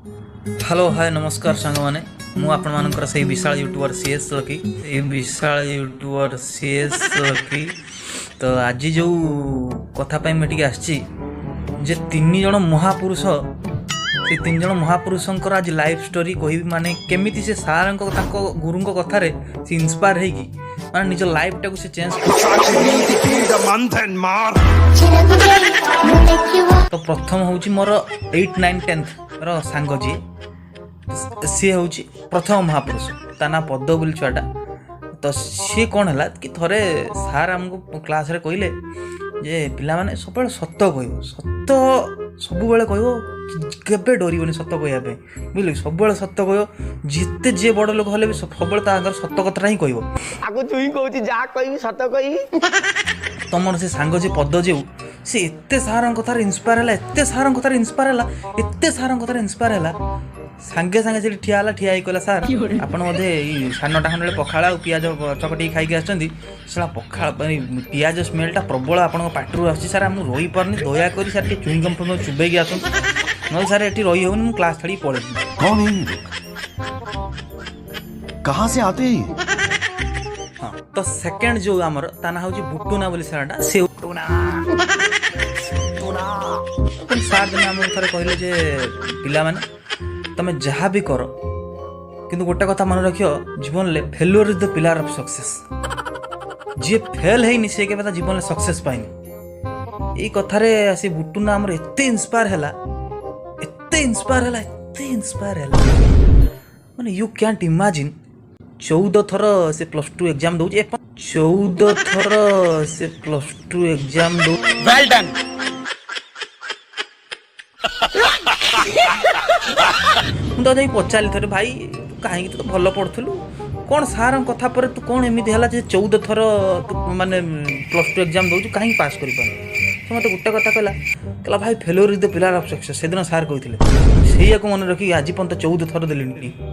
Hello hi नमस्कार सांग मैंने मु आपण मानकर से विशाल यूट्यूबर सीएस लकी ये विशाल यूट्यूबर सीएस लकी तो आज जो कथा पाई मैं टिके आछि जे तीन जण महापुरुष से तीन जण महापुरुषंकर आज लाइफ स्टोरी कहबी माने केमिति से सारंक ताको गुरुंक कथारे से इंस्पायर हेगी माने निज लाइफ टाको से चेंज तो प्रथम होउची मोर 8 9 10th रो सांग जी सी हूँ प्रथम महापुरुष ता ना पद बोली छुआटा तो सी कौन है कि थरे सार आमको क्लास रे कहले जे पिला माने सब सत कह सत सब केबे डरबनी सत कहवाई बुझल सब सत कह जिते जी बड़ लोक हेल्ले भी सब सत कथा ही कह तुम से सांग जे पद जो सी एते सार कथार इंस्पायर है एते सार कथार इंस्पायर है एते सार कथार इंस्पायर है सांगे सांगे से ठिया कहला सार आपण बोधे सानटा खंडे पखाड़ा और पियाज चकटी खाई आसा पखा पियाज स्मेलटा प्रबल आपण पाटरू आसी सार आम रही पारनी दयाकोरी सार चुईंगम फुईंगम चुबेकी आसन ना सार ये रही होनी मुझे क्लास छाड़ी पड़े कौन है ये लोग? कहाँ से आते हैं ये? हाँ तो सेकेंड जो आमर ता ना हूँ बुटुना बोली सारटा से बुटुना सार दिन आम थे कहले जे पिला माने तमे जहाँ भी कर किंतु गोटे कथा मन रखियो जीवन ले failure is the pillar of success जी फेल है से के जीवन में सक्सेस पाइनी यही कथारे आसी बुटुना आमर एते इंस्पायर हैला माने यू कैंट इमेजिन 14 थर से +2 एग्जाम दो 14 थर से +2 एग्जाम दो वेल डन तो जाई पचारि थरे भाई कहीं तो भल पढ़ुलु कौन सार कथा पर तू कौन एमती है 14 थर माने +2 एग्जाम दौ कहीं पास कर से मत गोटे कथा कहला भाई failure is the pillar of success से दिन सार कहते से मन रखी आज पर्यंत 14 थर देली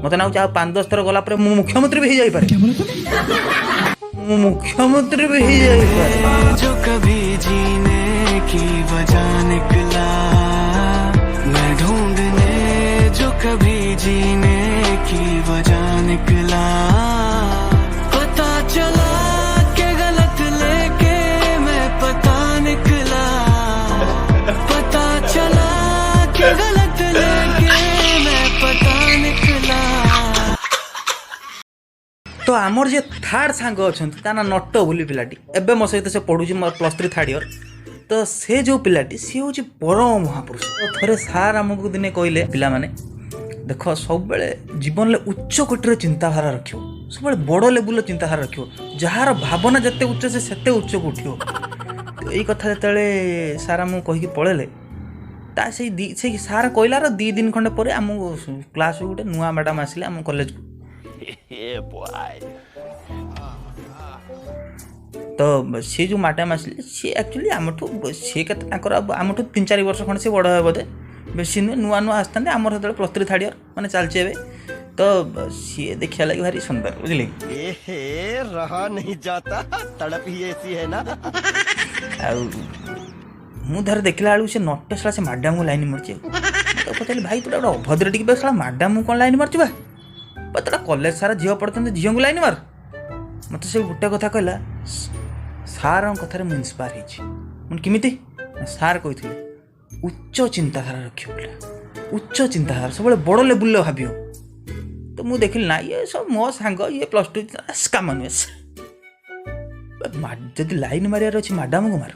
मत ना 5-10 थर गला मुख्यमंत्री भी हो मुख्यमंत्री भी हो जो कभी जीने की वजह निकला मैं ढूंढने जो कभी जीने की वजह निकला पता चला के गलत लेके मैं पता निकला पता चला के गलत लेके मैं पता निकला। तो आमर जे थार्ड सांग अच्छा ना नट बोली पिलाटी एबे मो सहित से पढ़ुची मोर +3 थर्ड इयर तो से जो पिलाटी सी हूँ परम महापुरुष थोड़े सार आमको दिने कहले पिला माने देख सब जीवन में उच्च कोटर चिंताधारा रखियो सब बड़ लेवल चिंताधारा रखियो जार भावना जिते उच्च से सेते उच्च को उठियो तो यही कथा जिते सार आमको कहीकि पढ़ेले ता से सार कहलार 2 दिन खंडे पर आम क्लास गोटे नुआ मैडम आसिले आम कॉलेज को तो सी जो मैडम आसिले सी एक्चुअली आमठू सी के आमठू 3-4 वर्ष खंड से बड़ हे बोधे बेसी नुहे नुआ नुआ आसता आमर जो +3 थर्ड इयर मैंने चलचे तो सी देखा लगे भारी सुंदर बुझे रहा नहीं जाता तड़प ही ऐसी है ना मुझे देखला बेलू से नटे साला से मैडम को लाइन मार्चे तो पचारे भाई तोड़ा गोटे अभद्र टिके साला मैडम को कौन लाइन मार्च तोड़ा कॉलेज सारा झील पढ़ते झील को लाइन मार मत से गोटे कथा कहला सार कथार मुझे इंस्पायर होमती सार कहते उच्च चिंताधारा रखियो बोला उच्च चिंताधारा सब बड़ लेवल भाव तो मुझे देखिली ना ये सब मो सांग ये +2 कामनुएस जदि लाइन मारियार अच्छी मैडम को मार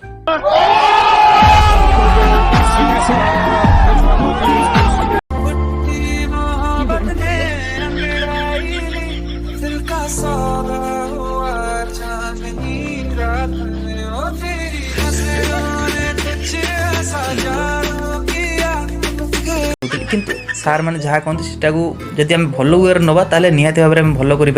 किंतु सार मैंने जहाँ कहते जदि आम भल वे नवा निहाती भाव में भल कर